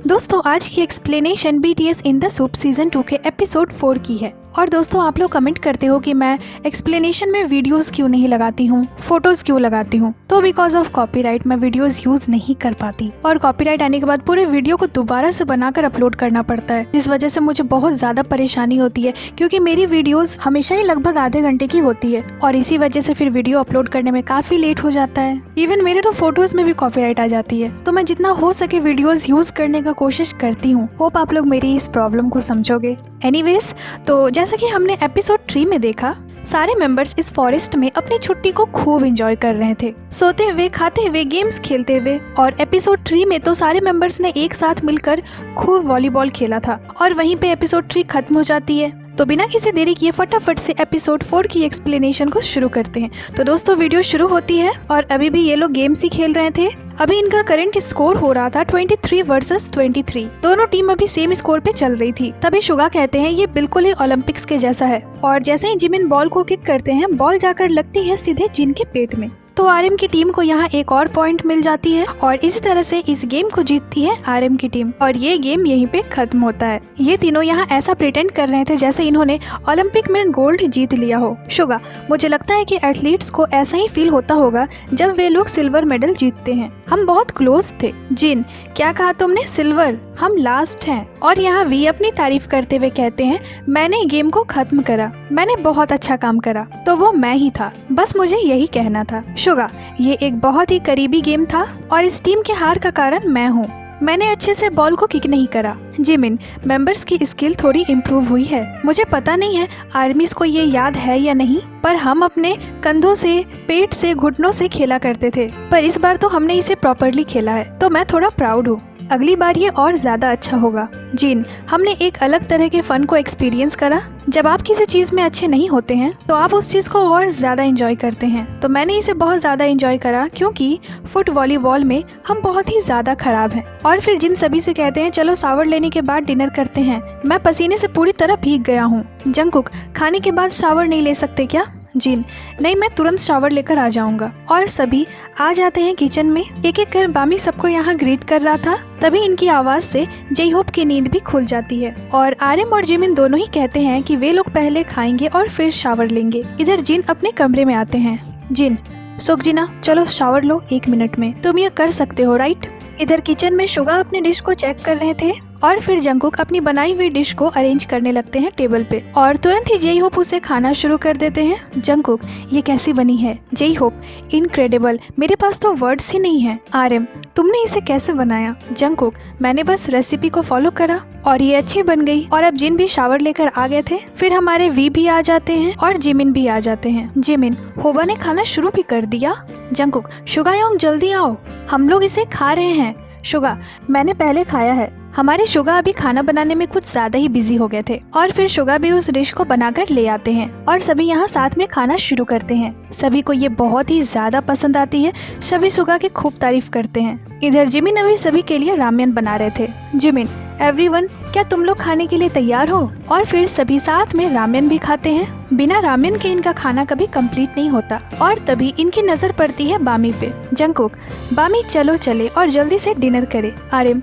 दोस्तों आज की explanation BTS in the soup season 2 के एपिसोड 4 की है। और दोस्तों आप लोग कमेंट करते हो कि मैं एक्सप्लेनेशन में वीडियोस क्यों नहीं लगाती हूँ, फोटोज क्यों लगाती हूँ। तो बिकॉज ऑफ कॉपीराइट मैं वीडियोस यूज नहीं कर पाती और कॉपीराइट आने के बाद पूरे वीडियो को दोबारा से बनाकर अपलोड करना पड़ता है, जिस वजह से मुझे बहुत ज्यादा परेशानी होती है क्योंकि मेरी वीडियोस हमेशा ही लगभग आधे घंटे की होती है और इसी वजह से फिर वीडियो अपलोड करने में काफी लेट हो जाता है। इवन मेरे तो फोटोज में भी कॉपीराइट आ जाती है, तो मैं जितना हो सके वीडियोस यूज करने का कोशिश करती हूँ। होप आप लोग मेरी इस प्रॉब्लम को समझोगे। एनीवेज, तो जैसा कि हमने एपिसोड 3 में देखा, सारे मेंबर्स इस फॉरेस्ट में अपनी छुट्टी को खूब एंजॉय कर रहे थे, सोते हुए, खाते हुए, गेम्स खेलते हुए। और एपिसोड 3 में तो सारे मेंबर्स ने एक साथ मिलकर खूब वॉलीबॉल खेला था और वहीं पे एपिसोड 3 खत्म हो जाती है। तो बिना किसी देरी किए फटाफट से एपिसोड 4 की एक्सप्लेनेशन को शुरू करते हैं। तो दोस्तों वीडियो शुरू होती है और अभी भी ये लोग गेम्स ही खेल रहे थे। अभी इनका करंट स्कोर हो रहा था 23 वर्सेस 23। दोनों टीम अभी सेम स्कोर पे चल रही थी। तभी शुगा कहते हैं ये बिल्कुल ही ओलंपिक्स के जैसा है। और जैसे ही जिमिन बॉल को किक करते हैं, बॉल जाकर लगती है सीधे जिन के पेट में। तो RM की टीम को यहाँ एक और पॉइंट मिल जाती है और इसी तरह से इस गेम को जीतती है RM की टीम और ये गेम यहीं पे खत्म होता है। ये तीनों यहाँ ऐसा प्रिटेंड कर रहे थे जैसे इन्होंने ओलंपिक में गोल्ड जीत लिया हो। शुगा, मुझे लगता है कि एथलीट्स को ऐसा ही फील होता होगा जब वे लोग सिल्वर मेडल जीतते हैं। हम बहुत क्लोज थे। जिन, क्या कहा तुमने? सिल्वर? हम लास्ट हैं। और यहाँ वी अपनी तारीफ करते हुए कहते हैं, मैंने गेम को खत्म करा, मैंने बहुत अच्छा काम करा, तो वो मैं ही था, बस मुझे यही कहना था। शुगा, ये एक बहुत ही करीबी गेम था और इस टीम के हार का कारण मैं हूँ। मैंने अच्छे से बॉल को किक नहीं करा। जिमिन, मेंबर्स की स्किल थोड़ी इम्प्रूव हुई है। मुझे पता नहीं है आर्मीज को ये याद है या नहीं, पर हम अपने कंधों से, पेट से, घुटनों से खेला करते थे, पर इस बार तो हमने इसे प्रॉपरली खेला है, तो मैं थोड़ा प्राउड हूँ। अगली बार ये और ज्यादा अच्छा होगा। जिन, हमने एक अलग तरह के फन को एक्सपीरियंस करा। जब आप किसी चीज में अच्छे नहीं होते हैं तो आप उस चीज को और ज्यादा एंजॉय करते हैं, तो मैंने इसे बहुत ज्यादा एंजॉय करा क्योंकि फुट वॉलीबॉल में हम बहुत ही ज्यादा खराब हैं। और फिर जिन सभी से कहते हैं चलो शावर लेने के बाद डिनर करते हैं। मैं पसीने से पूरी तरह भीग गया हूँ। जंगकुक, खाने के बाद शावर नहीं ले सकते क्या? जिन, नहीं, मैं तुरंत शावर लेकर आ जाऊंगा। और सभी आ जाते हैं किचन में। एक एक कर बामी सबको यहाँ ग्रीट कर रहा था। तभी इनकी आवाज से जय होप की नींद भी खुल जाती है और RM और जिमिन दोनों ही कहते हैं कि वे लोग पहले खाएंगे और फिर शावर लेंगे। इधर जिन अपने कमरे में आते हैं। जिन, सुखजिना, चलो शावर लो 1 मिनट में, तुम ये कर सकते हो, राइट? इधर किचन में शुगा अपने डिश को चेक कर रहे थे और फिर जंगकुक अपनी बनाई हुई डिश को अरेंज करने लगते हैं टेबल पे और तुरंत ही जय होप उसे खाना शुरू कर देते हैं। जंगकुक, ये कैसी बनी है? जय होप, इनक्रेडिबल, मेरे पास तो वर्ड्स ही नहीं है। RM, तुमने इसे कैसे बनाया? जंगकुक, मैंने बस रेसिपी को फॉलो करा और ये अच्छी बन गई। और अब जिन भी शावर लेकर आ गए थे। फिर हमारे वी भी आ जाते हैं और जिमिन भी आ जाते हैं। जिमिन, होबा ने खाना शुरू भी कर दिया। जंगकुक, शुगायोंग जल्दी आओ, हम लोग इसे खा रहे हैं। शुगा, मैंने पहले खाया है। हमारे शुगा अभी खाना बनाने में कुछ ज्यादा ही बिजी हो गए थे और फिर शुगा भी उस डिश को बनाकर ले आते हैं और सभी यहाँ साथ में खाना शुरू करते हैं। सभी को ये बहुत ही ज्यादा पसंद आती है। सभी शुगा की खूब तारीफ करते हैं। इधर जिमिन अभी सभी के लिए रामेन बना रहे थे। जिमिन, एवरीवन, क्या तुम लोग खाने के लिए तैयार हो? और फिर सभी साथ में रामेन भी खाते हैं। बिना रामेन के इनका खाना कभी कंप्लीट नहीं होता। और तभी इनकी नजर पड़ती है बामी पे। जंगकुक, बामी चलो चले और जल्दी से डिनर करे। RM,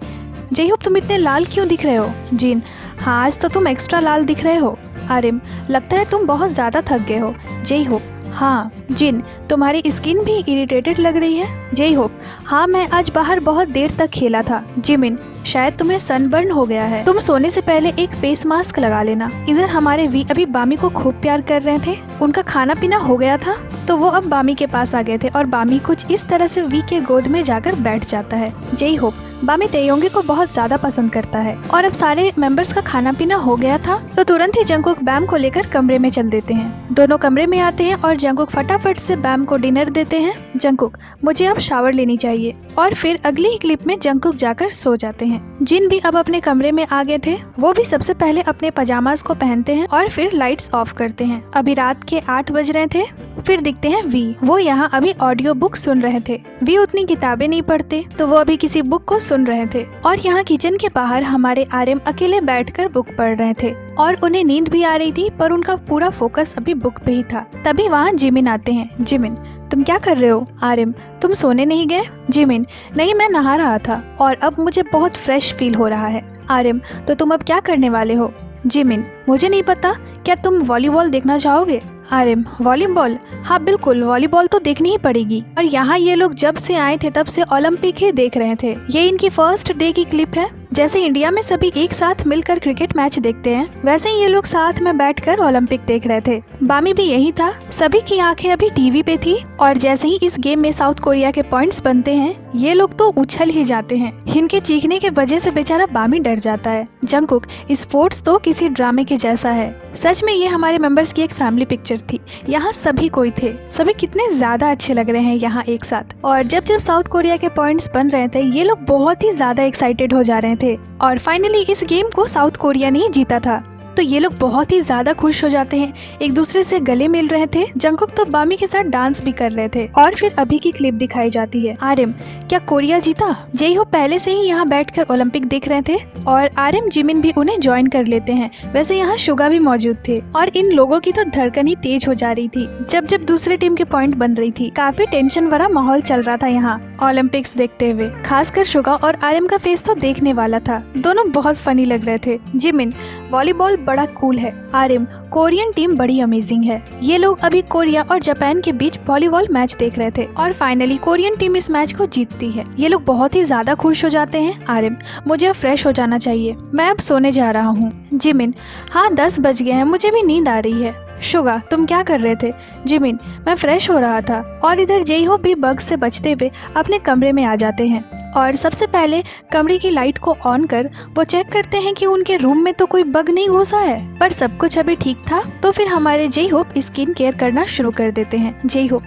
जय होप, तुम इतने लाल क्यों दिख रहे हो? जिन, हाँ, आज तो तुम एक्स्ट्रा लाल दिख रहे हो। RM, लगता है तुम बहुत ज्यादा थक गए हो। जय होप, हाँ। जिन, तुम्हारी स्किन भी इरिटेटेड लग रही है। जय होप, हाँ, मैं आज बाहर बहुत देर तक खेला था। जिमिन, शायद तुम्हें सनबर्न हो गया है, तुम सोने से पहले एक फेस मास्क लगा लेना। इधर हमारे वी अभी बामी को खूब प्यार कर रहे थे। उनका खाना पीना हो गया था तो वो अब बामी के पास आ गए थे और बामी कुछ इस तरह से वी के गोद में जाकर बैठ जाता है। जय होप, बामी तेयोंगे को बहुत ज्यादा पसंद करता है। और अब सारे मेंबर्स का खाना पीना हो गया था तो तुरंत ही जंगकुक बैम को लेकर कमरे में चल देते हैं। दोनों कमरे में आते हैं और जंगकुक फटाफट से बैम को डिनर देते हैं। जंगकुक, मुझे अब शावर लेनी चाहिए। और फिर अगली ही क्लिप में जंगकुक जाकर सो जाते हैं। जिन भी अब अपने कमरे में आ गए थे। वो भी सबसे पहले अपने पजामाज को पहनते हैं और फिर लाइट्स ऑफ करते हैं। अभी रात के 8 बज रहे थे। फिर दिखते हैं वी। वो यहाँ अभी ऑडियो बुक सुन रहे थे। वी उतनी किताबें नहीं पढ़ते तो वो अभी किसी बुक को सुन रहे थे। और यहाँ किचन के बाहर हमारे आर्यन अकेले बैठकर बुक पढ़ रहे थे और उन्हें नींद भी आ रही थी, पर उनका पूरा फोकस अभी बुक पे ही था। तभी वहाँ जिमिन आते हैं। जिमिन, तुम क्या कर रहे हो? आर्यन, तुम सोने नहीं गए? जिमिन, नहीं, मैं नहा रहा था और अब मुझे बहुत फ्रेश फील हो रहा है। आर्यन, तो तुम अब क्या करने वाले हो? जिमिन, मुझे नहीं पता, क्या तुम वॉलीबॉल देखना चाहोगे? आर्यन, वॉलीबॉल? हाँ बिल्कुल, वॉलीबॉल तो देखनी ही पड़ेगी। और यहाँ ये लोग जब से आए थे तब से ओलंपिक ही देख रहे थे। ये इनकी फर्स्ट डे की क्लिप है। जैसे इंडिया में सभी एक साथ मिलकर क्रिकेट मैच देखते हैं, वैसे ही ये लोग साथ में बैठकर ओलंपिक देख रहे थे। बामी भी यही था। सभी की आंखें अभी टीवी पे थी और जैसे ही इस गेम में साउथ कोरिया के पॉइंट्स बनते हैं, ये लोग तो उछल ही जाते हैं। इनके चीखने के वजह से बेचारा बामी डर जाता है। जंगकुक, स्पोर्ट्स तो किसी ड्रामे के जैसा है। सच में ये हमारे मेंबर्स की एक फैमिली पिक्चर थी। यहाँ सभी कोई थे। सभी कितने ज्यादा अच्छे लग रहे हैं यहाँ एक साथ। और जब जब साउथ कोरिया के पॉइंट्स बन रहे थे, ये लोग बहुत ही ज्यादा एक्साइटेड हो जा रहे थे। और फाइनली इस गेम को साउथ कोरिया ने ही जीता था, तो ये लोग बहुत ही ज्यादा खुश हो जाते हैं, एक दूसरे से गले मिल रहे थे। जंगकुक तो बामी के साथ डांस भी कर रहे थे। और फिर अभी की क्लिप दिखाई जाती है। आर्यन, क्या कोरिया जीता? जेहो पहले से ही यहाँ बैठकर ओलंपिक देख रहे थे और आर्यन जिमिन भी उन्हें ज्वाइन कर लेते हैं। वैसे यहाँ शुगा भी मौजूद थे और इन लोगों की तो धड़कन ही तेज हो जा रही थी जब जब दूसरे टीम के पॉइंट बन रही थी। काफी टेंशन भरा माहौल चल रहा था यहाँ ओलंपिक्स देखते हुए। खासकर शुगा और आर्यन का फेस तो देखने वाला था। दोनों बहुत फनी लग रहे थे। जिमिन, वॉलीबॉल बड़ा कूल है। आर्यन, कोरियन टीम बड़ी अमेजिंग है। ये लोग अभी कोरिया और जापान के बीच वॉलीबॉल मैच देख रहे थे और फाइनली कोरियन टीम इस मैच को जीतती है। ये लोग बहुत ही ज्यादा खुश हो जाते हैं। आर्यन, मुझे अब फ्रेश हो जाना चाहिए, मैं अब सोने जा रहा हूँ। जिमिन, हाँ 10 बज गए हैं, मुझे भी नींद आ रही है। शुगा, तुम क्या कर रहे थे? जिमिन, मैं फ्रेश हो रहा था। और इधर जेहो भी बग से बचते हुए अपने कमरे में आ जाते हैं और सबसे पहले कमरे की लाइट को ऑन कर वो चेक करते हैं कि उनके रूम में तो कोई बग नहीं घुसा है। पर सब कुछ अभी ठीक था। तो फिर हमारे जेहो स्किन केयर करना शुरू कर देते हैं। जेहो,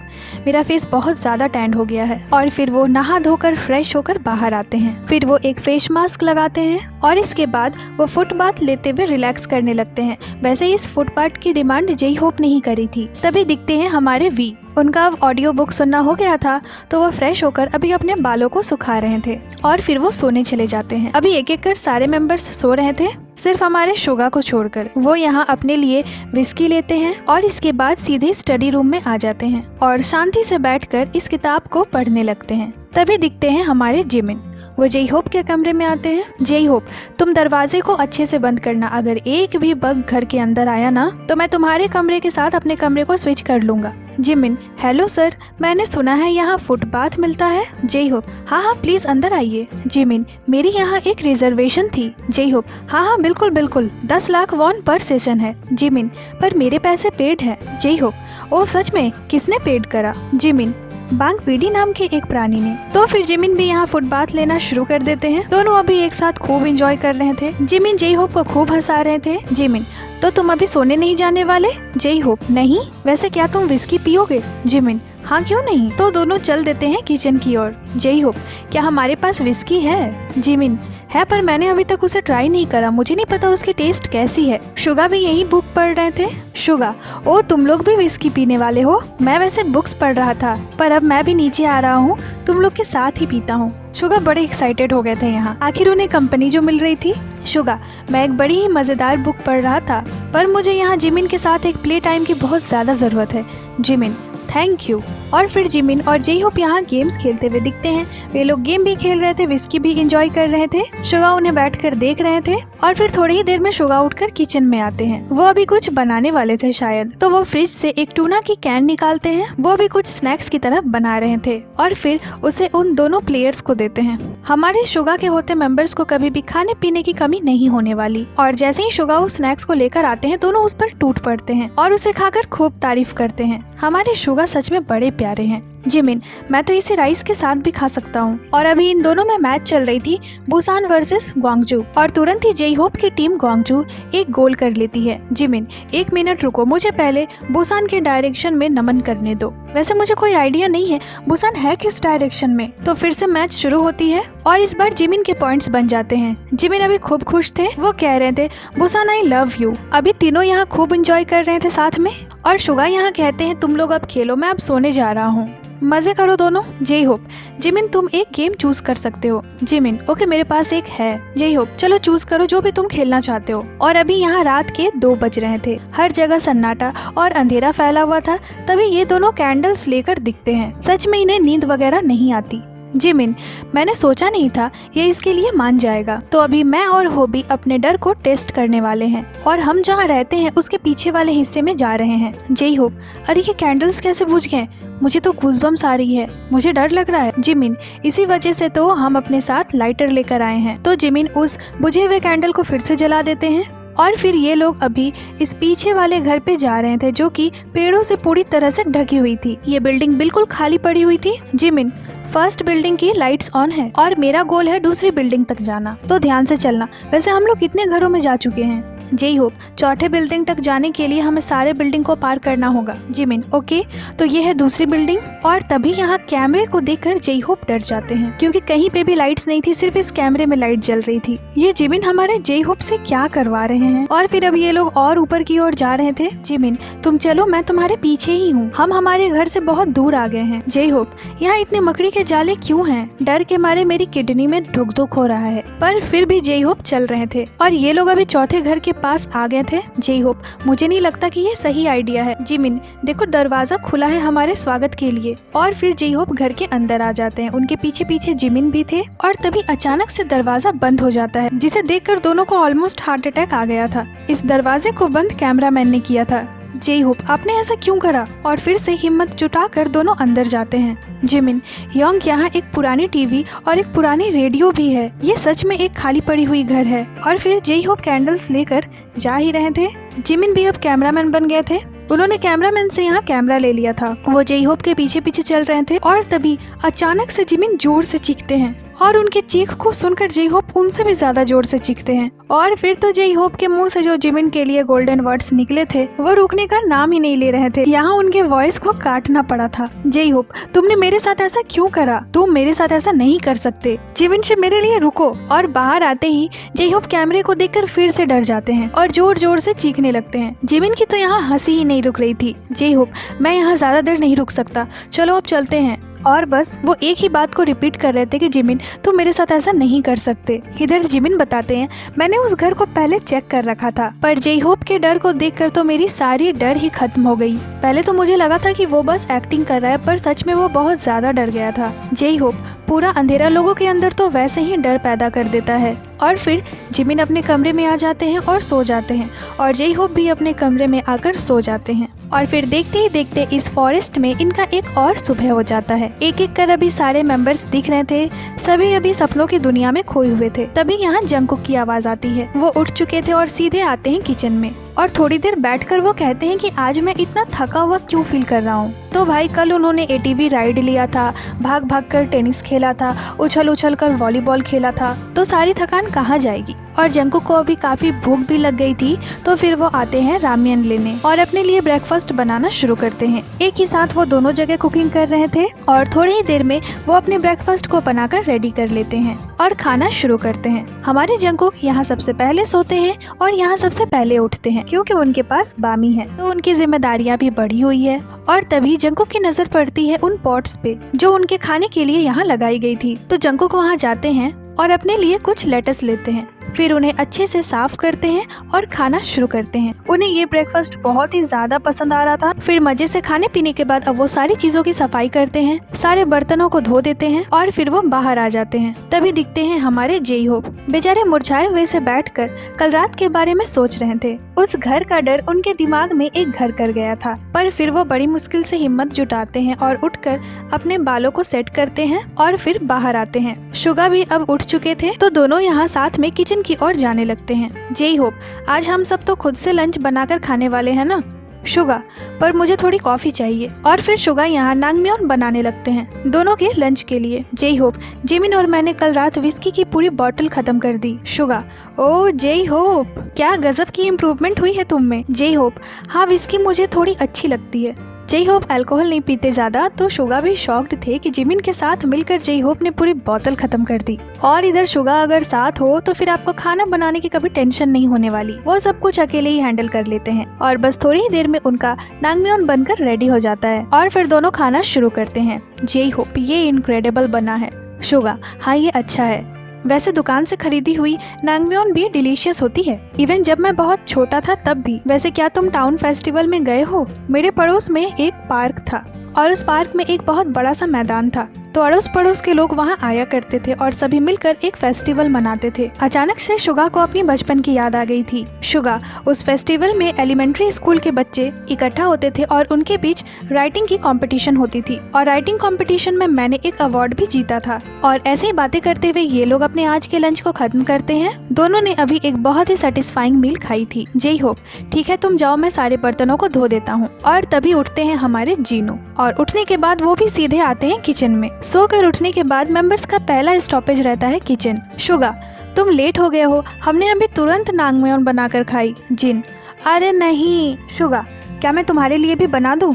मेरा फेस बहुत ज्यादा टैंड हो गया है। और फिर वो नहा धोकर फ्रेश होकर बाहर आते हैं। फिर वो एक फेस मास्क लगाते हैं और इसके बाद वो फुट बाथ लेते हुए रिलैक्स करने लगते हैं। वैसे इस फुट बाथ की डिमांड जेहोप नहीं करी थी। तभी दिखते हैं हमारे वी। उनका ऑडियो बुक सुनना हो गया था तो वो फ्रेश होकर अभी अपने बालों को सुखा रहे थे और फिर वो सोने चले जाते हैं। अभी एक एक कर सारे मेंबर्स सो रहे थे, सिर्फ हमारे शुगा को छोड़कर। वो यहाँ अपने लिए विस्की लेते हैं और इसके बाद सीधे स्टडी रूम में आ जाते हैं और शांति से बैठकर इस किताब को पढ़ने लगते हैं। तभी दिखते हैं हमारे जिमिन। वो जेहोप के कमरे में आते हैं। जेहोप, तुम दरवाजे को अच्छे से बंद करना। अगर एक भी बग घर के अंदर आया ना तो मैं तुम्हारे कमरे के साथ अपने कमरे को स्विच कर लूंगा। जिमिन, हेलो सर, मैंने सुना है यहाँ फुटबाथ मिलता है। जेहोप, हाँ हाँ प्लीज अंदर आइए। जिमिन, मेरी यहाँ एक रिजर्वेशन थी। जेहोप, हाँ हाँ बिल्कुल बिल्कुल, 10 लाख वॉन पर सेशन है। जिमिन, पर मेरे पैसे पेड है। जेहोप, ओ सच में, किसने पेड करा? जिमिन, बांग पीडी नाम के एक प्राणी ने। तो फिर जिमिन भी यहाँ फुटबाथ लेना शुरू कर देते हैं। दोनों अभी एक साथ खूब एंजॉय कर रहे थे। जिमिन जेहोप को खूब हंसा रहे थे। जिमिन, तो तुम अभी सोने नहीं जाने वाले? जेहोप, नहीं, वैसे क्या तुम विस्की पियोगे? जिमिन, हाँ क्यों नहीं। तो दोनों चल देते हैं किचन की ओर। जेहोप, क्या हमारे पास विस्की है? जिमिन, है, पर मैंने अभी तक उसे ट्राई नहीं करा, मुझे नहीं पता उसकी टेस्ट कैसी है। शुगा भी यही बुक पढ़ रहे थे। शुगा, ओ तुम लोग भी विस्की पीने वाले हो? मैं वैसे बुक्स पढ़ रहा था, पर अब मैं भी नीचे आ रहा हूँ, तुम लोग के साथ ही पीता हूँ। शुगा बड़े एक्साइटेड हो गए थे यहाँ, आखिर उन्हें कंपनी जो मिल रही थी। शुगा, मैं एक बड़ी ही मजेदार बुक पढ़ रहा था, पर मुझे यहाँ जिमिन के साथ एक प्ले टाइम की बहुत ज्यादा जरूरत है। Jimin, thank you. और फिर जिमिन और जेहोप यहाँ गेम्स खेलते हुए दिखते हैं। वे लोग गेम भी खेल रहे थे, विस्की भी एंजॉय कर रहे थे। शुगा उन्हें बैठकर देख रहे थे और फिर थोड़ी ही देर में शुगा उठकर किचन में आते हैं। वो अभी कुछ बनाने वाले थे शायद, तो वो फ्रिज से एक टूना की कैन निकालते हैं। वो भी कुछ स्नैक्स की तरह बना रहे थे और फिर उसे उन दोनों प्लेयर्स को देते हैं। हमारे शुगा के होते मेंबर्स को कभी भी खाने पीने की कमी नहीं होने वाली। और जैसे ही शुगा उस स्नैक्स को लेकर आते हैं, दोनों उस पर टूट पड़ते हैं और उसे खाकर खूब तारीफ करते हैं। हमारे शुगा सच में बड़े प्यारे हैं। जिमिन, मैं तो इसे राइस के साथ भी खा सकता हूँ। और अभी इन दोनों में मैच चल रही थी, बुसान वर्सेस ग्वांगजू, और तुरंत ही जेहोप की टीम ग्वांगजू एक गोल कर लेती है। जिमिन, 1 मिनट रुको, मुझे पहले बुसान के डायरेक्शन में नमन करने दो। वैसे मुझे कोई आइडिया नहीं है बुसान है किस डायरेक्शन में। तो फिर से मैच शुरू होती है और इस बार जिमिन के पॉइंट्स बन जाते हैं। जिमिन अभी खूब खुश थे, वो कह रहे थे बुसान आई लव यू। अभी तीनों यहाँ खूब एंजॉय कर रहे थे साथ में और शुगा यहाँ कहते हैं तुम लोग अब खेलो, मैं अब सोने जा रहा हूँ, मजे करो दोनों। जे होप, जिमिन तुम एक गेम चूज कर सकते हो। जिमिन, ओके मेरे पास एक है। जे होप, चलो चूज करो जो भी तुम खेलना चाहते हो। और अभी यहाँ रात के 2 बज रहे थे, हर जगह सन्नाटा और अंधेरा फैला हुआ था। तभी ये दोनों कैंडल्स लेकर दिखते हैं। सच में इन्हें नींद वगैरह नहीं आती। जिमिन, मैंने सोचा नहीं था ये इसके लिए मान जाएगा। तो अभी मैं और होबी अपने डर को टेस्ट करने वाले हैं और हम जहाँ रहते हैं उसके पीछे वाले हिस्से में जा रहे हैं। जे होप, अरे ये कैंडल्स कैसे बुझ गए? मुझे तो गूज़बम्स आ रही है, मुझे डर लग रहा है। जिमिन, इसी वजह से तो हम अपने साथ लाइटर लेकर आए हैं। तो जिमिन उस बुझे हुए कैंडल को फिर से जला देते हैं और फिर ये लोग अभी इस पीछे वाले घर पे जा रहे थे जो कि पेड़ों से पूरी तरह से ढकी हुई थी। ये बिल्डिंग बिल्कुल खाली पड़ी हुई थी। जिमिन, फर्स्ट बिल्डिंग की लाइट्स ऑन है और मेरा गोल है दूसरी बिल्डिंग तक जाना, तो ध्यान से चलना। वैसे हम लोग कितने घरों में जा चुके हैं? जे होप, चौथे बिल्डिंग तक जाने के लिए हमें सारे बिल्डिंग को पार करना होगा। जिमिन, ओके तो ये है दूसरी बिल्डिंग। और तभी यहाँ कैमरे को देखकर जे होप डर जाते हैं क्योंकि कहीं पे भी लाइट्स नहीं थी, सिर्फ इस कैमरे में लाइट जल रही थी। ये जिमिन हमारे जे होप से क्या करवा रहे हैं? और फिर अब ये लोग और ऊपर की ओर जा रहे थे। जिमिन, तुम चलो, मैं तुम्हारे पीछे ही हूँ, हम हमारे घर से बहुत दूर आ गए हैं। जे होप, यहाँ इतने मकड़ी के जाले क्यों हैं? डर के मारे मेरी किडनी में धुक हो रहा है। पर फिर भी जे होप चल रहे थे और ये लोग अभी चौथे घर के पास आ गए थे। जे होप, मुझे नहीं लगता कि ये सही आइडिया है। जिमिन, देखो दरवाजा खुला है हमारे स्वागत के लिए। और फिर जे होप घर के अंदर आ जाते हैं, उनके पीछे पीछे जिमिन भी थे। और तभी अचानक से दरवाजा बंद हो जाता है जिसे देखकर दोनों को ऑलमोस्ट हार्ट अटैक आ गया था। इस दरवाजे को बंद कैमरामैन ने किया था। जे होप, आपने ऐसा क्यों करा? और फिर से हिम्मत जुटाकर दोनों अंदर जाते हैं। जिमिन, योंग, यहाँ एक पुरानी टीवी और एक पुरानी रेडियो भी है, ये सच में एक खाली पड़ी हुई घर है। और फिर जे होप कैंडल्स लेकर जा ही रहे थे। जिमिन भी अब कैमरामैन बन गए थे, उन्होंने कैमरामैन से यहाँ कैमरा ले लिया था। वो जे होप के पीछे पीछे चल रहे थे और तभी अचानक से जिमिन जोर से चीखते हैं और उनके चीख को सुनकर जे होप उनसे भी ज्यादा जोर से चीखते हैं। और फिर तो जे होप के मुंह से जो जिमिन के लिए गोल्डन वर्ड्स निकले थे वो रुकने का नाम ही नहीं ले रहे थे। यहाँ उनके वॉइस को काटना पड़ा था। जे होप, तुमने मेरे साथ ऐसा क्यों करा? तुम मेरे साथ ऐसा नहीं कर सकते। जिमिन से मेरे लिए रुको। और बाहर आते ही जे होप कैमरे को देखकर फिर से डर जाते हैं और जोर जोर से चीखने लगते हैं। जिमिन की तो यहाँ हंसी ही नहीं रुक रही थी। जे होप, मैं यहाँ ज्यादा देर नहीं रुक सकता, चलो अब चलते हैं। और बस वो एक ही बात को रिपीट कर रहे थे कि जिमिन, तुम मेरे साथ ऐसा नहीं कर सकते। इधर जिमिन बताते हैं, मैंने उस घर को पहले चेक कर रखा था, पर जे होप के डर को देखकर तो मेरी सारी डर ही खत्म हो गई। पहले तो मुझे लगा था कि वो बस एक्टिंग कर रहा है, पर सच में वो बहुत ज्यादा डर गया था। जे होप, पूरा अंधेरा लोगों के अंदर तो वैसे ही डर पैदा कर देता है। और फिर जिमिन अपने कमरे में आ जाते हैं और सो जाते हैं और जे होप भी अपने कमरे में आकर सो जाते हैं। और फिर देखते ही देखते इस फॉरेस्ट में इनका एक और सुबह हो जाता है। एक एक कर अभी सारे मेंबर्स दिख रहे थे, सभी अभी सपनों की दुनिया में खोए हुए थे। तभी यहाँ जंगकुक की आवाज आती है। वो उठ चुके थे और सीधे आते हैं किचन में और थोड़ी देर बैठकर वो कहते हैं कि आज मैं इतना थका हुआ क्यों फील कर रहा हूँ। तो भाई कल उन्होंने ATV राइड लिया था, भाग भाग कर टेनिस खेला था, उछल उछल कर वॉलीबॉल खेला था, तो सारी थकान कहाँ जाएगी। और जंगकुक को अभी काफी भूख भी लग गई थी, तो फिर वो आते हैं रामेन लेने और अपने लिए ब्रेकफास्ट बनाना शुरू करते हैं। एक ही साथ वो दोनों जगह कुकिंग कर रहे थे और थोड़ी ही देर में वो अपने ब्रेकफास्ट को बनाकर रेडी कर लेते हैं और खाना शुरू करते हैं। हमारे जंगकुक यहाँ सबसे पहले सोते हैं और यहाँ सबसे पहले उठते हैं क्योंकि उनके पास बामी है, तो उनकी जिम्मेदारियाँ भी बढ़ी हुई है। और तभी जंगकुक की नजर पड़ती है उन पॉट्स पे जो उनके खाने के लिए यहाँ लगाई गई थी। तो जंगकुक वहाँ जाते हैं और अपने लिए कुछ लेटस लेते हैं, फिर उन्हें अच्छे से साफ करते हैं और खाना शुरू करते हैं। उन्हें ये ब्रेकफास्ट बहुत ही ज्यादा पसंद आ रहा था। फिर मजे से खाने पीने के बाद अब वो सारी चीजों की सफाई करते हैं, सारे बर्तनों को धो देते हैं और फिर वो बाहर आ जाते हैं। तभी दिखते हैं हमारे जे होप, बेचारे मुरझाए हुए से बैठकर कल रात के बारे में सोच रहे थे। उस घर का डर उनके दिमाग में एक घर कर गया था, पर फिर वो बड़ी मुश्किल से हिम्मत जुटाते हैं और उठकर अपने बालों को सेट करते हैं और फिर बाहर आते हैं। शुगा भी अब उठ चुके थे, तो दोनों यहाँ साथ में किचन की ओर जाने लगते हैं। जे होप, आज हम सब तो खुद से लंच बनाकर खाने वाले हैं ना? शुगा, पर मुझे थोड़ी कॉफी चाहिए। और फिर शुगा यहाँ नांगम्योन बनाने लगते हैं दोनों के लंच के लिए। जे होप, जिमिन और मैंने कल रात विस्की की पूरी बोतल खत्म कर दी। शुगा, ओ जे होप, क्या गजब की इम्प्रूवमेंट हुई है तुम में। जे होप, हाँ विस्की मुझे थोड़ी अच्छी लगती है। जे होप अल्कोहल नहीं पीते ज्यादा, तो शुगा भी शॉक्ड थे कि जिमिन के साथ मिलकर जे होप ने पूरी बोतल खत्म कर दी। और इधर शुगा अगर साथ हो तो फिर आपको खाना बनाने की कभी टेंशन नहीं होने वाली, वो सब कुछ अकेले ही हैंडल कर लेते हैं। और बस थोड़ी ही देर में उनका नांगम्योन बनकर रेडी हो जाता है और फिर दोनों खाना शुरू करते हैं। जे होप, ये इनक्रेडिबल बना है। शुगा, हाँ ये अच्छा है। वैसे दुकान से खरीदी हुई नांगम्योन भी डिलीशियस होती है, इवन जब मैं बहुत छोटा था तब भी। वैसे क्या तुम टाउन फेस्टिवल में गए हो? मेरे पड़ोस में एक पार्क था और उस पार्क में एक बहुत बड़ा सा मैदान था, तो अड़ोस पड़ोस के लोग वहाँ आया करते थे और सभी मिलकर एक फेस्टिवल मनाते थे। अचानक से शुगा को अपनी बचपन की याद आ गई थी। शुगा, उस फेस्टिवल में एलिमेंट्री स्कूल के बच्चे इकट्ठा होते थे और उनके बीच राइटिंग की कंपटीशन होती थी, और राइटिंग कंपटीशन में मैंने एक अवार्ड भी जीता था। और ऐसे ही बातें करते हुए ये लोग अपने आज के लंच को खत्म करते हैं। दोनों ने अभी एक बहुत ही सेटिस्फाइंग मील खाई थी। जे होप, ठीक है तुम जाओ, मैं सारे बर्तनों को धो देता हूँ। और तभी उठते हैं हमारे जीनू, और उठने के बाद वो भी सीधे आते हैं किचन में। सोकर उठने के बाद मेंबर्स का पहला स्टॉपेज रहता है किचन। शुगा, तुम लेट हो गए हो, हमने अभी तुरंत नांगम्योन बनाकर खाई। जिन, अरे नहीं। शुगा, क्या मैं तुम्हारे लिए भी बना दूं?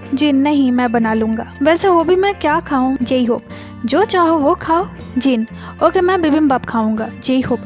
जिन, नहीं मैं बना लूंगा। वैसे वो भी मैं क्या खाऊं? जे होप, जो चाहो वो खाओ। जिन, ओके मैं बिबिम्बाप खाऊंगा। जे होप,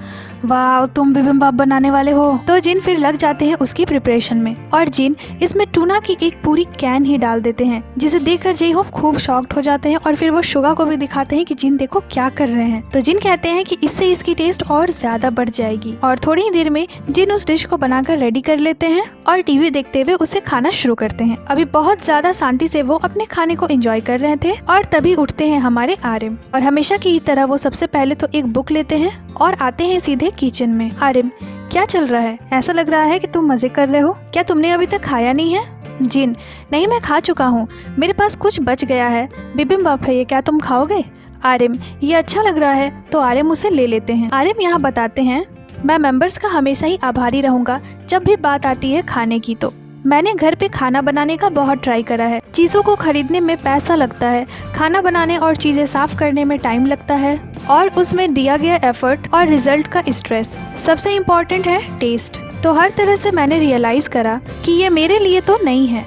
वाह तुम बिबिम्बाप बनाने वाले हो। तो जिन फिर लग जाते हैं उसकी प्रिपरेशन में, और जिन इसमें टूना की एक पूरी कैन ही डाल देते हैं, जिसे देखकर जे होप खूब शॉक्ड हो जाते हैं। और फिर वो शुगा को भी दिखाते हैं कि जिन देखो क्या कर रहे हैं। तो जिन कहते हैं कि इससे इसकी टेस्ट और ज्यादा बढ़ जाएगी। और थोड़ी ही देर में जिन उस डिश को बनाकर रेडी कर लेते हैं और टीवी देखते हुए उसे खाना शुरू करते हैं। अभी बहुत ज्यादा शांति से वो अपने खाने को एंजॉय कर रहे थे। और तभी उठते हैं हमारे आर्यम, और हमेशा की तरह वो सबसे पहले तो एक बुक लेते हैं और आते हैं सीधे किचन में। आर्यम, क्या चल रहा है? ऐसा लग रहा है कि तुम मजे कर रहे हो। क्या तुमने अभी तक खाया नहीं है? जिन, नहीं मैं खा चुका हूँ, मेरे पास कुछ बच गया है, बिबिम्बाप है ये, क्या तुम खाओगे? आर्यम, ये अच्छा लग रहा है, तो आर्यम उसे ले लेते हैं। आर्यम यहाँ बताते हैं, मैं मेंबर्स का हमेशा ही आभारी रहूंगा जब भी बात आती है खाने की। तो मैंने घर पे खाना बनाने का बहुत ट्राई करा है। चीज़ों को खरीदने में पैसा लगता है, खाना बनाने और चीज़ें साफ करने में टाइम लगता है, और उसमें दिया गया एफर्ट और रिजल्ट का स्ट्रेस। सबसे इम्पोर्टेंट है टेस्ट। तो हर तरह से मैंने रियलाइज़ करा कि ये मेरे लिए तो नहीं है।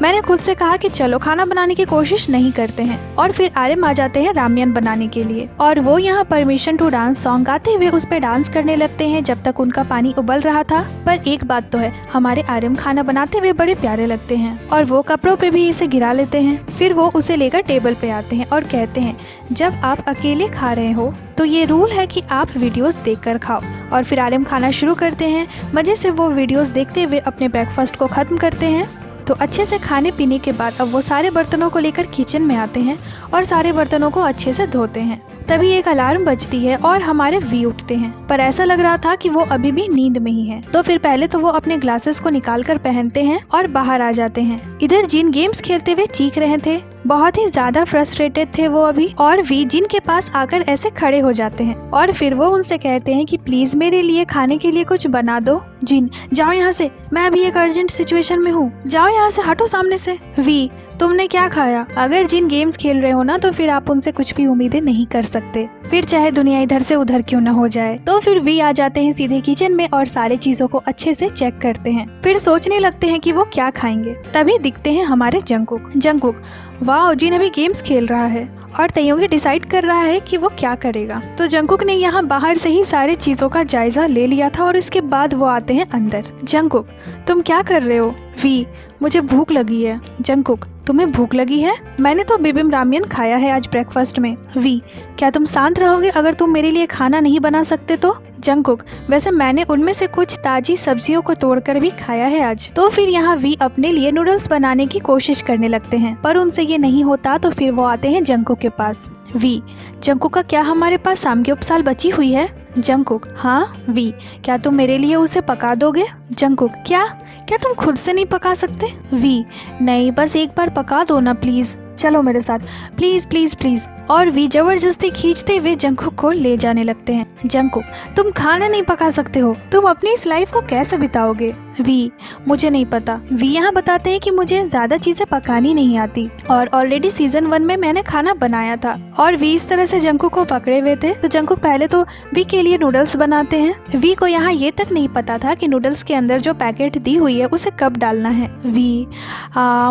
मैंने खुद से कहा कि चलो खाना बनाने की कोशिश नहीं करते हैं। और फिर आर्यम आ जाते हैं रामियन बनाने के लिए, और वो यहाँ परमिशन टू डांस सॉन्ग गाते हुए उस पे डांस करने लगते हैं जब तक उनका पानी उबल रहा था। पर एक बात तो है, हमारे आर्यम खाना बनाते हुए बड़े प्यारे लगते हैं, और वो कपड़ों पे भी इसे गिरा लेते हैं। फिर वो उसे लेकर टेबल पे आते हैं और कहते हैं, जब आप अकेले खा रहे हो तो ये रूल है कि आप वीडियोस देखकर खाओ। और फिर आर्यम खाना शुरू करते हैं। मजे से वो वीडियोस देखते हुए अपने ब्रेकफास्ट को खत्म करते हैं। तो अच्छे से खाने पीने के बाद अब वो सारे बर्तनों को लेकर किचन में आते हैं और सारे बर्तनों को अच्छे से धोते हैं। तभी एक अलार्म बजती है और हमारे वी उठते हैं, पर ऐसा लग रहा था कि वो अभी भी नींद में ही है। तो फिर पहले तो वो अपने ग्लासेस को निकाल कर पहनते हैं और बाहर आ जाते हैं। इधर जिन गेम्स खेलते हुए चीख रहे थे, बहुत ही ज्यादा फ्रस्ट्रेटेड थे वो अभी। और वी जिन के पास आकर ऐसे खड़े हो जाते हैं और फिर वो उनसे कहते हैं कि प्लीज मेरे लिए खाने के लिए कुछ बना दो। जिन, जाओ यहाँ से, मैं अभी एक अर्जेंट सिचुएशन में हूँ, जाओ यहाँ से, हटो सामने से। वी, तुमने क्या खाया? अगर जिन गेम्स खेल रहे हो ना तो फिर आप उनसे कुछ भी उम्मीदें नहीं कर सकते, फिर चाहे दुनिया इधर से उधर क्यों ना हो जाए। तो फिर वी आ जाते हैं सीधे किचन में और सारी चीजों को अच्छे से चेक करते हैं। फिर सोचने लगते हैं कि वो क्या खाएंगे। तभी दिखते हैं हमारे जंगकुक। जंगकुक, वाह जिन अभी गेम्स खेल रहा है और तैयोंगी डिसाइड कर रहा है कि वो क्या करेगा। तो जंगकुक ने यहाँ बाहर से ही सारी चीजों का जायजा ले लिया था और इसके बाद वो आते हैं अंदर। जंगकुक, तुम क्या कर रहे हो? वी, मुझे भूख लगी है। जंगकुक, तुम्हें भूख लगी है? मैंने तो बिबिम रामियन खाया है आज ब्रेकफास्ट में। वी, क्या तुम शांत रहोगे अगर तुम मेरे लिए खाना नहीं बना सकते तो? जंगकुक, वैसे मैंने उनमें से कुछ ताजी सब्जियों को तोड़कर भी खाया है आज। तो फिर यहाँ वी अपने लिए नूडल्स बनाने की कोशिश करने लगते हैं, पर उनसे ये नहीं होता। तो फिर वो आते हैं जंगकुक के पास। वी, जंगकुक का क्या हमारे पास सामग्योपसाल बची हुई है? जंगकुक, हाँ। वी, क्या तुम मेरे लिए उसे पका दोगे? जंगकुक, क्या तुम खुद से नहीं पका सकते? वी, नहीं, बस एक बार पका दो ना प्लीज, चलो मेरे साथ, प्लीज प्लीज प्लीज। और वी जबरदस्ती खींचते हुए जंगकुक को ले जाने लगते हैं। जंगकुक, तुम खाना नहीं पका सकते हो, तुम अपनी इस लाइफ को कैसे बिताओगे? वी, मुझे नहीं पता। वी यहाँ बताते हैं कि मुझे ज्यादा चीजें पकानी नहीं आती और ऑलरेडी सीजन 1 में मैंने खाना बनाया था। और वी इस तरह से जंगकुक को पकड़े हुए थे। तो जंगकुक पहले तो वी के लिए नूडल्स बनाते हैं। वी को यहाँ ये तक नहीं पता था कि नूडल्स के अंदर जो पैकेट दी हुई है उसे कब डालना है। वी,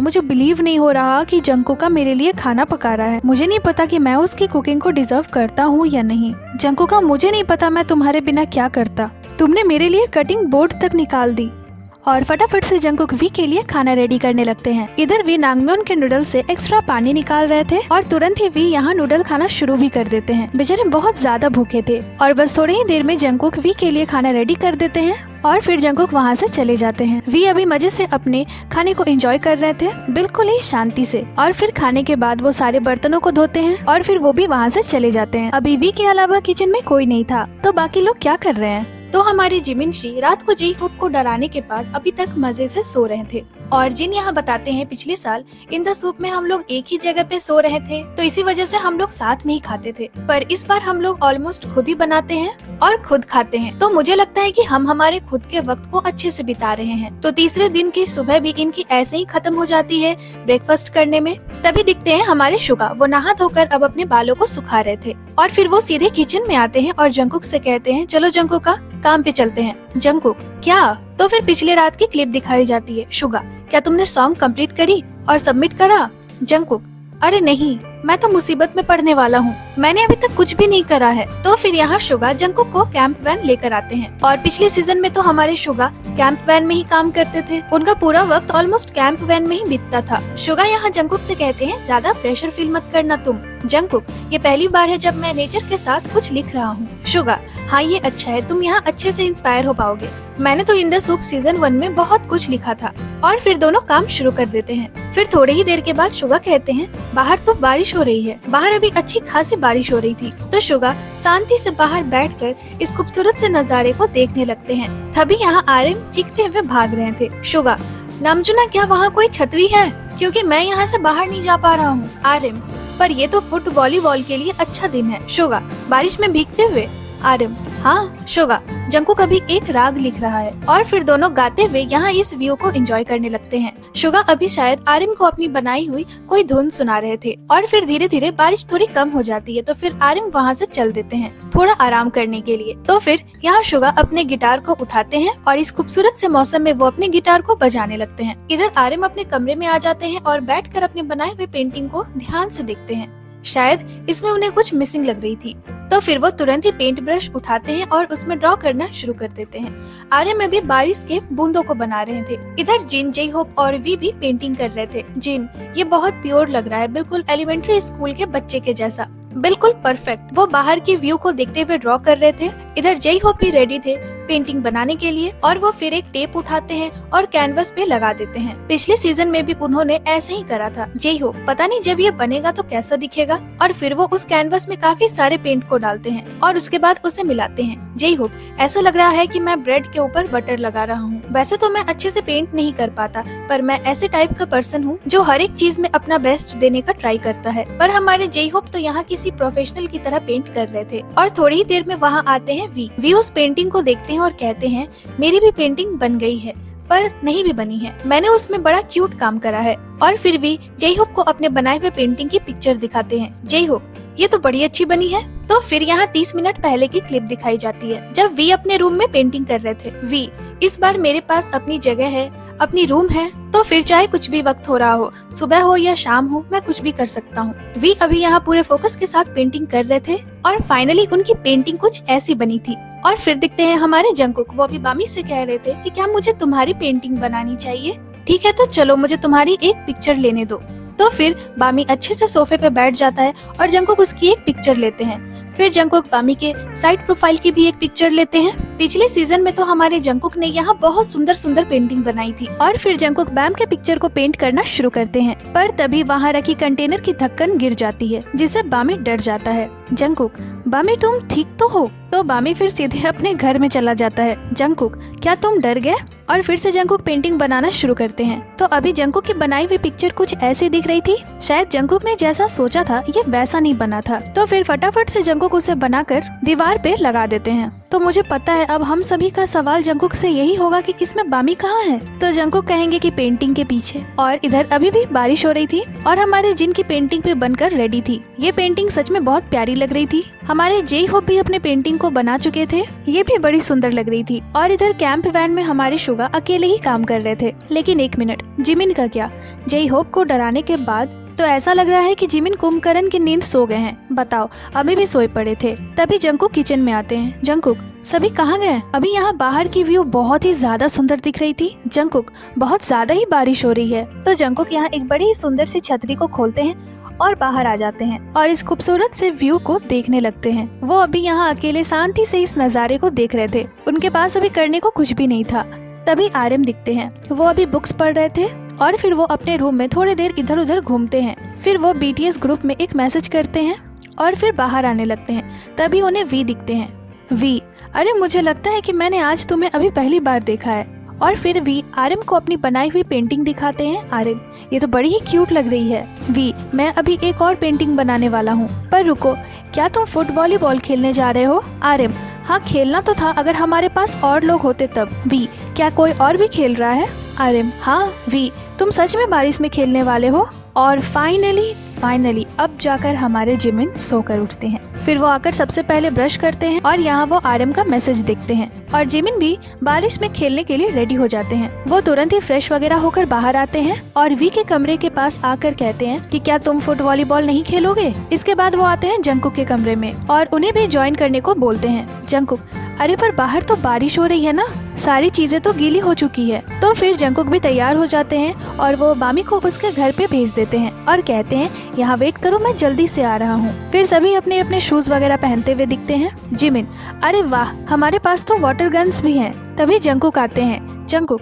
मुझे बिलीव नहीं हो रहा कि जंगकुक का मेरे लिए खाना पका रहा है। मुझे नहीं पता कि मैं उसकी कुकिंग को डिजर्व करता हूँ या नहीं। जंगकुक का, मुझे नहीं पता मैं तुम्हारे बिना क्या करता। तुमने मेरे लिए कटिंग बोर्ड तक निकाल दी। और फटाफट से जंगकुक वी के लिए खाना रेडी करने लगते हैं। इधर वी नांगम्योन के नूडल्स से एक्स्ट्रा पानी निकाल रहे थे और तुरंत ही वी यहाँ नूडल खाना शुरू भी कर देते हैं। बेचारे बहुत ज्यादा भूखे थे और बस थोड़ी ही देर में जंगकुक वी के लिए खाना रेडी कर देते हैं और फिर जंगकुक वहाँ से चले जाते हैं। वी अभी मजे से अपने खाने को एंजॉय कर रहे थे, बिल्कुल ही शांति से। और फिर खाने के बाद वो सारे बर्तनों को धोते हैं और फिर वो भी वहाँ से चले जाते हैं। अभी वी के अलावा किचन में कोई नहीं था। तो बाकी लोग क्या कर रहे हैं? तो हमारे जिमिनशी रात को जे होप को डराने के बाद अभी तक मजे से सो रहे थे। और जिन यहाँ बताते हैं पिछले साल इन द सूप में हम लोग एक ही जगह पे सो रहे थे, तो इसी वजह से हम लोग साथ में ही खाते थे। पर इस बार हम लोग ऑलमोस्ट खुद ही बनाते हैं और खुद खाते हैं। तो मुझे लगता है कि हम हमारे खुद के वक्त को अच्छे से बिता रहे हैं। तो तीसरे दिन की सुबह भी इनकी ऐसे ही खत्म हो जाती है ब्रेकफास्ट करने में। तभी दिखते हैं हमारे शुगा, वो नहा धोकर अब अपने बालों को सुखा रहे थे और फिर वो सीधे किचन में आते हैं और जंगकुक से कहते हैं, चलो जंगकुक का काम पे चलते हैं। जंगकुक, क्या? तो फिर पिछले रात की क्लिप दिखाई जाती है। शुगा, क्या तुमने सॉन्ग कंप्लीट करी और सबमिट करा? जंगकुक, अरे नहीं, मैं तो मुसीबत में पड़ने वाला हूँ, मैंने अभी तक कुछ भी नहीं करा है। तो फिर यहाँ शुगा जंगकुक को कैंप वैन लेकर आते हैं और पिछले सीजन में तो हमारे शुगा कैंप वैन में ही काम करते थे। उनका पूरा वक्त ऑलमोस्ट कैंप वैन में ही बीतता था। शुगा यहाँ जंगकुक से कहते हैं, ज्यादा प्रेशर फील मत करना तुम। जंगकुक, ये पहली बार है जब मैं नेचर के साथ कुछ लिख रहा हूँ। शुगा, हाँ ये अच्छा है, तुम यहाँ अच्छे से इंस्पायर हो पाओगे। मैंने तो इन द सूप सीजन 1 में बहुत कुछ लिखा था। और फिर दोनों काम शुरू कर देते हैं। फिर थोड़ी ही देर के बाद शुगा कहते हैं, बाहर तो बारिश हो रही है। बाहर अभी अच्छी खासी बारिश हो रही थी। तो शुगा शांति से बाहर बैठकर इस खूबसूरत से नजारे को देखने लगते हैं। तभी यहाँ आर्यन चीखते हुए भाग रहे थे। शुगा, नामजुना, क्या वहाँ कोई छतरी है? क्योंकि मैं यहाँ से बाहर नहीं जा पा रहा हूँ। आर्यन, पर ये तो फुट वॉलीबॉल के लिए अच्छा दिन है। शुगा, बारिश में भीगते हुए? आर्यन, हाँ। शुगा, जंगकुक अभी एक राग लिख रहा है और फिर दोनों गाते हुए यहाँ इस व्यू को एंजॉय करने लगते हैं। शुगा अभी शायद आर्यन को अपनी बनाई हुई कोई धुन सुना रहे थे और फिर धीरे धीरे बारिश थोड़ी कम हो जाती है। तो फिर आर्यन वहाँ से चल देते हैं थोड़ा आराम करने के लिए। तो फिर यहाँ शुगा अपने गिटार को उठाते हैं और इस खूबसूरत से मौसम में वो अपने गिटार को बजाने लगते हैं। इधर आर्यन अपने कमरे में आ जाते हैं और बैठकर अपने बनाए हुए पेंटिंग को ध्यान से देखते हैं। शायद इसमें उन्हें कुछ मिसिंग लग रही थी। तो फिर वो तुरंत ही पेंट ब्रश उठाते हैं और उसमें ड्रॉ करना शुरू कर देते हैं। आर्यन में भी बारिश के बूंदों को बना रहे थे। इधर जिन, जे होप और वी भी पेंटिंग कर रहे थे। जिन, ये बहुत प्योर लग रहा है, बिल्कुल एलिमेंट्री स्कूल के बच्चे के जैसा, बिल्कुल परफेक्ट। वो बाहर की व्यू को देखते हुए ड्रॉ कर रहे थे। इधर जे होप भी रेडी थे पेंटिंग बनाने के लिए और वो फिर एक टेप उठाते हैं और कैनवस पे लगा देते हैं। पिछले सीजन में भी उन्होंने ऐसे ही करा था। जे होप, पता नहीं जब ये बनेगा तो कैसा दिखेगा। और फिर वो उस कैनवस में काफी सारे पेंट को डालते हैं और उसके बाद उसे मिलाते हैं। जे होप, ऐसा लग रहा है कि मैं ब्रेड के ऊपर बटर लगा रहा हूँ। वैसे तो मैं अच्छे से पेंट नहीं कर पाता, पर मैं ऐसे टाइप का पर्सन हूँ जो हर एक चीज में अपना बेस्ट देने का ट्राई करता है। पर हमारे जे होप तो यहाँ किसी प्रोफेशनल की तरह पेंट कर रहे थे। और थोड़ी ही देर में वहाँ आते हैं वी उस पेंटिंग को देखते हैं और कहते हैं, मेरी भी पेंटिंग बन गई है, पर नहीं भी बनी है, मैंने उसमें बड़ा क्यूट काम करा है। और फिर भी जे होप को अपने बनाए हुए पेंटिंग की पिक्चर दिखाते हैं। जे होप, ये तो बड़ी अच्छी बनी है। तो फिर यहाँ 30 मिनट पहले की क्लिप दिखाई जाती है जब वी अपने रूम में पेंटिंग कर रहे थे। वी, इस बार मेरे पास अपनी जगह है, अपनी रूम है, तो फिर चाहे कुछ भी वक्त हो रहा हो, सुबह हो या शाम हो, मैं कुछ भी कर सकता हूँ। वी अभी यहाँ पूरे फोकस के साथ पेंटिंग कर रहे थे और फाइनली उनकी पेंटिंग कुछ ऐसी बनी थी। और फिर दिखते हैं हमारे जंगकुक, वो अभी बामी से कह रहे थे कि क्या मुझे तुम्हारी पेंटिंग बनानी चाहिए? ठीक है, तो चलो मुझे तुम्हारी एक पिक्चर लेने दो। तो फिर बामी अच्छे से सोफे पे बैठ जाता है और जंगकुक उसकी एक पिक्चर लेते हैं। फिर जंगकुक बामी के साइड प्रोफाइल की भी एक पिक्चर लेते हैं। पिछले सीजन में तो हमारे जंगकुक ने यहाँ बहुत सुंदर सुंदर पेंटिंग बनाई थी। और फिर जंगकुक बैम के पिक्चर को पेंट करना शुरू करते हैं, पर तभी वहाँ रखी कंटेनर की ढक्कन गिर जाती है जिससे बामी डर जाता है। जंगकुक, बामी तुम ठीक तो हो? तो बामी फिर सीधे अपने घर में चला जाता है। जंगकुक, क्या तुम डर गए? और फिर से जंकुक पेंटिंग बनाना शुरू करते हैं। तो अभी जंकुक की बनाई हुई पिक्चर कुछ ऐसी दिख रही थी। शायद जंकुक ने जैसा सोचा था ये वैसा नहीं बना था। तो फिर फटाफट से जंकुक उसे बनाकर दीवार पे लगा देते हैं। तो मुझे पता है अब हम सभी का सवाल जंकुक से यही होगा कि इसमें बामी कहाँ है। तो जंकुक कहेंगे कि पेंटिंग के पीछे। और इधर अभी भी बारिश हो रही थी और हमारे जिन की पेंटिंग पे बनकर रेडी थी। ये पेंटिंग सच में बहुत प्यारी लग रही थी। हमारे जेई होप भी अपने पेंटिंग को बना चुके थे, ये भी बड़ी सुंदर लग रही थी। और इधर कैंप वैन में हमारे शुगा अकेले ही काम कर रहे थे। लेकिन एक मिनट, जिमिन का क्या? जेई होप को डराने के बाद तो ऐसा लग रहा है कि जिमिन कुंभकर्ण की नींद सो गए हैं। बताओ, अभी भी सोए पड़े थे। तभी जंकुक किचन में आते हैं। जंकुक, सभी कहाँ गए? अभी यहाँ बाहर की व्यू बहुत ही ज्यादा सुंदर दिख रही थी। जंकुक, बहुत ज्यादा ही बारिश हो रही है। तो जंकुक यहाँ एक बड़ी सुंदर सी छतरी को खोलते हैं और बाहर आ जाते हैं और इस खूबसूरत से व्यू को देखने लगते हैं। वो अभी यहाँ अकेले शांति से इस नज़ारे को देख रहे थे। उनके पास अभी करने को कुछ भी नहीं था। तभी आर्यन दिखते हैं। वो अभी बुक्स पढ़ रहे थे और फिर वो अपने रूम में थोड़ी देर इधर उधर घूमते हैं। फिर वो बीटीएस ग्रुप में एक मैसेज करते हैं और फिर बाहर आने लगते हैं। तभी उन्हें वी दिखते हैं। वी, अरे मुझे लगता है कि मैंने आज तुम्हें अभी पहली बार देखा है। और फिर वी आर्यन को अपनी बनाई हुई पेंटिंग दिखाते हैं। आर्यन, ये तो बड़ी ही क्यूट लग रही है। वी, मैं अभी एक और पेंटिंग बनाने वाला हूँ। पर रुको, क्या तुम फुटबॉल खेलने जा रहे हो? आर्यन, हाँ खेलना तो था अगर हमारे पास और लोग होते तब। वी, क्या कोई और भी खेल रहा है? आर्यन, हाँ। वी, तुम सच में बारिश में खेलने वाले हो? और फाइनली अब जाकर हमारे जिमिन सोकर उठते हैं। फिर वो आकर सबसे पहले ब्रश करते हैं और यहाँ वो आर्यन का मैसेज देखते हैं और जिमिन भी बारिश में खेलने के लिए रेडी हो जाते हैं। वो तुरंत ही फ्रेश वगैरह होकर बाहर आते हैं और वी के कमरे के पास आकर कहते हैं कि क्या तुम वॉलीबॉल नहीं खेलोगे? इसके बाद वो आते हैं जंकुक के कमरे में और उन्हें भी ज्वाइन करने को बोलते हैं। जंकुक, अरे पर बाहर तो बारिश हो रही है ना, सारी चीजें तो गीली हो चुकी है। तो फिर जंकुक भी तैयार हो जाते हैं और वो बामी को उसके घर पे भेज देते हैं और कहते हैं यहाँ वेट करो, मैं जल्दी से आ रहा हूँ। फिर सभी अपने अपने शूज वगैरह पहनते हुए दिखते हैं। जिमिन, अरे वाह, हमारे पास तो वाटर गन्स भी हैं। तभी जंकुक आते हैं। जंकुक,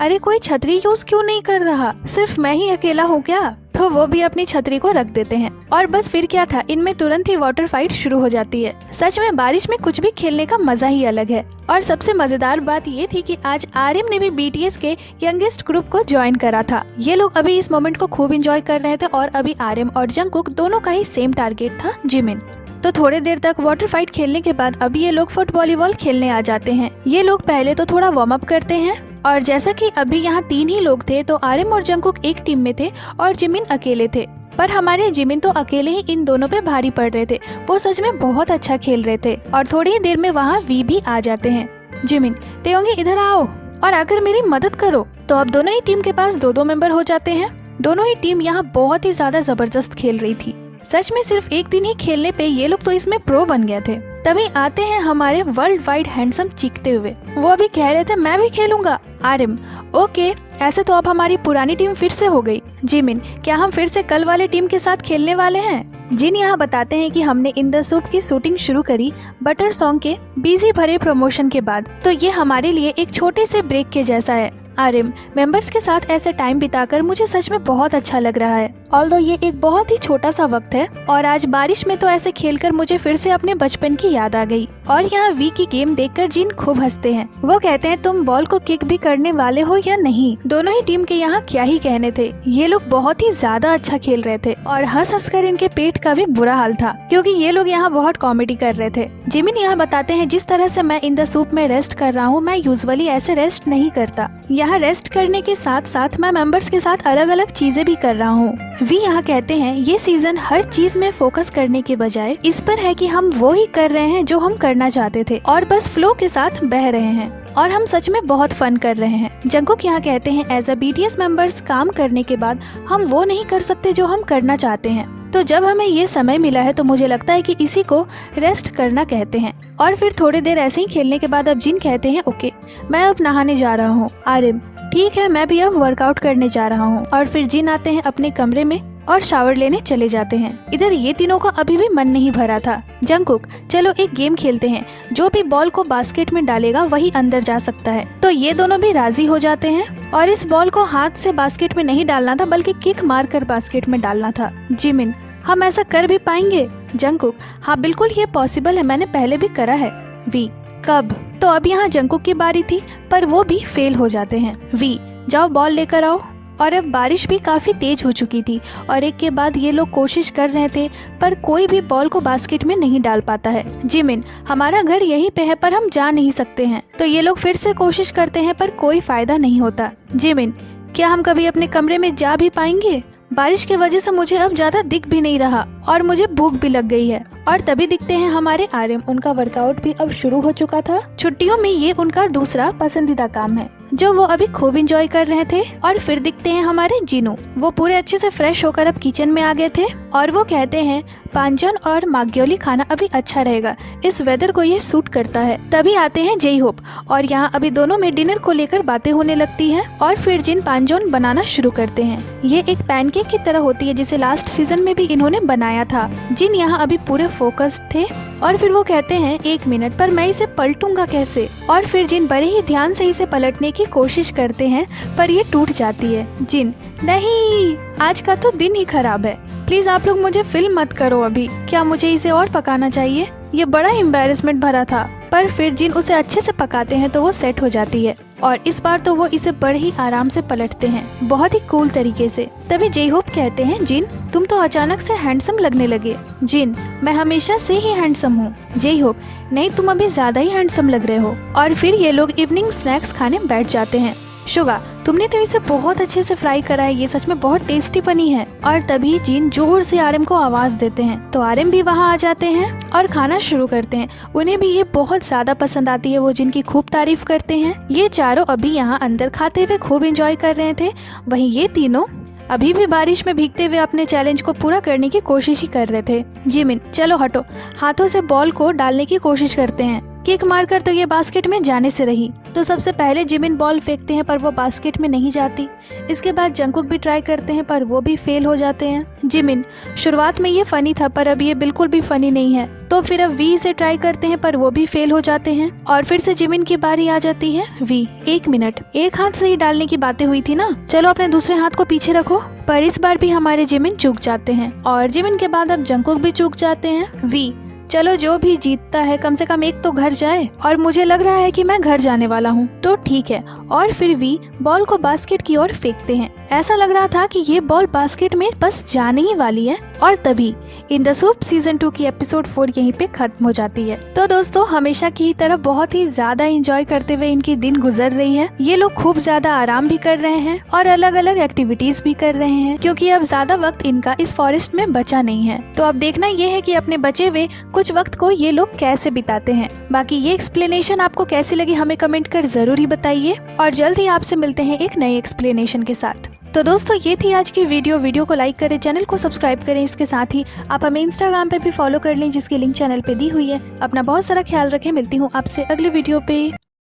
अरे कोई छतरी यूज क्यों नहीं कर रहा? सिर्फ मैं ही अकेला हूँ क्या? तो वो भी अपनी छतरी को रख देते हैं और बस फिर क्या था, इनमें तुरंत ही वाटर फाइट शुरू हो जाती है। सच में बारिश में कुछ भी खेलने का मजा ही अलग है। और सबसे मजेदार बात ये थी कि आज आर्यन ने भी बीटीएस के यंगेस्ट ग्रुप को ज्वाइन करा था। ये लोग अभी इस मोमेंट को खूब एंजॉय कर रहे थे और अभी आर्यन और जंकुक दोनों का ही सेम टारगेट था, जिमिन। तो थोड़ी देर तक वाटर फाइट खेलने के बाद अभी ये लोग फुटबॉल खेलने आ जाते हैं। ये लोग पहले तो थोड़ा वार्म अप करते हैं और जैसा कि अभी यहाँ 3 ही लोग थे तो आर्यन और जंकुक एक टीम में थे और जिमिन अकेले थे। पर हमारे जिमिन तो अकेले ही इन दोनों पे भारी पड़ रहे थे। वो सच में बहुत अच्छा खेल रहे थे और थोड़ी ही देर में वहाँ वी भी आ जाते हैं। जिमिन, तेयोंगी इधर आओ और आकर मेरी मदद करो। तो अब दोनों ही टीम के पास 2-2 मेंबर हो जाते हैं। दोनों ही टीम यहाँ बहुत ही ज्यादा जबरदस्त खेल रही थी। सच में सिर्फ एक दिन ही खेलने पे ये लोग तो इसमें प्रो बन गए थे। तभी आते हैं हमारे वर्ल्ड वाइड हैंडसम चीखते हुए। वो अभी कह रहे थे मैं भी खेलूंगा। आर्यन, ओके, ऐसे तो अब हमारी पुरानी टीम फिर से हो गई। जिमिन, क्या हम फिर से कल वाले टीम के साथ खेलने वाले हैं? जिन यहाँ बताते हैं कि हमने इन द सूप की शूटिंग शुरू करी बटर सॉन्ग के बिजी भरे प्रमोशन के बाद, तो ये हमारे लिए एक छोटे से ब्रेक के जैसा है। आर्यन, मेंबर्स के साथ ऐसे टाइम बिताकर मुझे सच में बहुत अच्छा लग रहा है। ऑल्दो ये एक बहुत ही छोटा सा वक्त है और आज बारिश में तो ऐसे खेलकर मुझे फिर से अपने बचपन की याद आ गई। और यहाँ वी की गेम देखकर जिन खूब हंसते हैं। वो कहते हैं तुम बॉल को किक भी करने वाले हो या नहीं? दोनों ही टीम के यहाँ क्या ही कहने थे, ये लोग बहुत ही ज्यादा अच्छा खेल रहे थे और हंस कर इनके पेट का भी बुरा हाल था क्योंकि ये लोग यहाँ बहुत कॉमेडी कर रहे थे। जिमिन यहाँ बताते हैं जिस तरह से मैं इन द सूप में रेस्ट कर रहा हूँ, मैं यूजुअली ऐसे रेस्ट नहीं करता। यहाँ रेस्ट करने के साथ साथ मैं मेंबर्स के साथ अलग अलग चीजें भी कर रहा हूँ। वी यहाँ कहते हैं ये सीजन हर चीज में फोकस करने के बजाय इस पर है कि हम वो ही कर रहे हैं जो हम करना चाहते थे और बस फ्लो के साथ बह रहे हैं और हम सच में बहुत फन कर रहे हैं। जंकुक यहाँ कहते हैं एज अ बीटीएस मेंबर्स काम करने के बाद हम वो नहीं कर सकते जो हम करना चाहते हैं। तो जब हमें ये समय मिला है तो मुझे लगता है कि इसी को रेस्ट करना कहते हैं। और फिर थोड़ी देर ऐसे ही खेलने के बाद अब जिन कहते हैं ओके, मैं अब नहाने जा रहा हूँ। आर्यन, ठीक है, मैं भी अब वर्कआउट करने जा रहा हूँ। और फिर जिन आते हैं अपने कमरे में और शावर लेने चले जाते हैं। इधर ये तीनों का अभी भी मन नहीं भरा था। जंकुक, चलो एक गेम खेलते हैं, जो भी बॉल को बास्केट में डालेगा वही अंदर जा सकता है। तो ये दोनों भी राजी हो जाते हैं और इस बॉल को हाथ से बास्केट में नहीं डालना था बल्कि किक मार कर बास्केट में डालना था। जिमिन, हम ऐसा कर भी पाएंगे? जंकुक, हाँ बिल्कुल ये पॉसिबल है, मैंने पहले भी करा है। वी, कब? तो अब यहाँ जंगकुक की बारी थी, पर वो भी फेल हो जाते हैं। वी, जाओ बॉल लेकर आओ। और अब बारिश भी काफ़ी तेज हो चुकी थी और एक के बाद ये लोग कोशिश कर रहे थे, पर कोई भी बॉल को बास्केट में नहीं डाल पाता है। जिमिन, हमारा घर यहीं पे है पर हम जा नहीं सकते हैं। तो ये लोग फिर से कोशिश करते हैं पर कोई फायदा नहीं होता। जिमिन, क्या हम कभी अपने कमरे में जा भी पाएंगे? बारिश की वजह से मुझे अब ज्यादा दिख भी नहीं रहा और मुझे भूख भी लग गई है। और तभी दिखते हैं हमारे आर्यन, उनका वर्कआउट भी अब शुरू हो चुका था। छुट्टियों में ये उनका दूसरा पसंदीदा काम है जो वो अभी खूब एंजॉय कर रहे थे। और फिर दिखते हैं हमारे जिनू, वो पूरे अच्छे से फ्रेश होकर अब किचन में आ गए थे और वो कहते हैं पांचन और माग्योली खाना अभी अच्छा रहेगा, इस वेदर को ये सूट करता है। तभी आते हैं जेई होप और यहाँ अभी दोनों में डिनर को लेकर बातें होने लगती हैं। और फिर जिन पांजोन बनाना शुरू करते हैं। ये एक पैनकेक की तरह होती है जिसे लास्ट सीजन में भी इन्होंने बनाया था। जिन यहाँ अभी पूरे फोकस्ड थे और फिर वो कहते हैं 1 मिनट, पर मैं इसे पलटूंगा कैसे? और फिर जिन बड़े ही ध्यान से इसे पलटने की कोशिश करते हैं पर ये टूट जाती है। जिन, नहीं, आज का तो दिन ही खराब है, प्लीज आप लोग मुझे फिल्म मत करो अभी। क्या मुझे इसे और पकाना चाहिए? ये बड़ा एम्बैरेसमेंट भरा था। पर फिर जिन उसे अच्छे से पकाते हैं तो वो सेट हो जाती है और इस बार तो वो इसे बड़े ही आराम से पलटते हैं, बहुत ही कूल तरीके से। तभी जेई होप कहते हैं जिन, तुम तो अचानक से हैंडसम लगने लगे। जिन, मैं हमेशा से ही हैंडसम हूँ। जेई होप, नहीं, तुम अभी ज्यादा ही हैंडसम लग रहे हो। और फिर ये लोग इवनिंग स्नैक्स खाने बैठ जाते हैं। शुगा, तुमने तो इसे बहुत अच्छे से फ्राई करा है, ये सच में बहुत टेस्टी बनी है। और तभी जिन जोर से आर्यन को आवाज देते हैं तो आर्यन भी वहाँ आ जाते हैं और खाना शुरू करते हैं। उन्हें भी ये बहुत ज्यादा पसंद आती है, वो जिनकी खूब तारीफ करते हैं। ये चारों अभी यहाँ अंदर खाते हुए खूब एंजॉय कर रहे थे। वहीं ये तीनों अभी भी बारिश में भीगते हुए अपने चैलेंज को पूरा करने की कोशिश ही कर रहे थे। जिमिन, चलो हटो, हाथों से बॉल को डालने की कोशिश करते हैं। किक मारकर तो ये बास्केट में जाने से रही। तो सबसे पहले जिमिन बॉल फेंकते हैं पर वो बास्केट में नहीं जाती। इसके बाद जंगकुक भी ट्राई करते हैं पर वो भी फेल हो जाते हैं। जिमिन, शुरुआत में ये फनी था पर अब ये बिल्कुल भी फनी नहीं है। तो फिर अब वी से ट्राई करते हैं पर वो भी फेल हो जाते हैं। और फिर से जिमिन की बारी आ जाती है। वी, 1 मिनट, एक हाथ से ही डालने की बातें हुई थी ना, चलो अपने दूसरे हाथ को पीछे रखो। पर इस बार भी हमारे जिमिन चूक जाते हैं और जिमिन के बाद अब जंगकुक भी चूक जाते हैं। वी, चलो जो भी जीतता है कम से कम एक तो घर जाए, और मुझे लग रहा है कि मैं घर जाने वाला हूँ, तो ठीक है। और फिर वी बॉल को बास्केट की ओर फेंकते हैं। ऐसा लग रहा था कि ये बॉल बास्केट में बस जाने ही वाली है। और तभी इन द सूप सीजन 2 की एपिसोड 4 यहीं पे खत्म हो जाती है। तो दोस्तों, हमेशा की तरह बहुत ही ज्यादा एंजॉय करते हुए इनकी दिन गुजर रही है। ये लोग खूब ज्यादा आराम भी कर रहे हैं और अलग अलग एक्टिविटीज भी कर रहे हैं, क्योंकि अब ज्यादा वक्त इनका इस फॉरेस्ट में बचा नहीं है। तो अब देखना ये है कि अपने बचे हुए कुछ वक्त को ये लोग कैसे बिताते हैं। बाकी ये एक्सप्लेनेशन आपको कैसी लगी हमें कमेंट कर जरूर ही बताइए और जल्द ही आपसे मिलते हैं एक नए एक्सप्लेनेशन के साथ। तो दोस्तों, ये थी आज की वीडियो को लाइक करें, चैनल को सब्सक्राइब करें। इसके साथ ही आप हमें इंस्टाग्राम पे भी फॉलो कर लें जिसकी लिंक चैनल पे दी हुई है। अपना बहुत सारा ख्याल रखें, मिलती हूँ आपसे अगले वीडियो पे।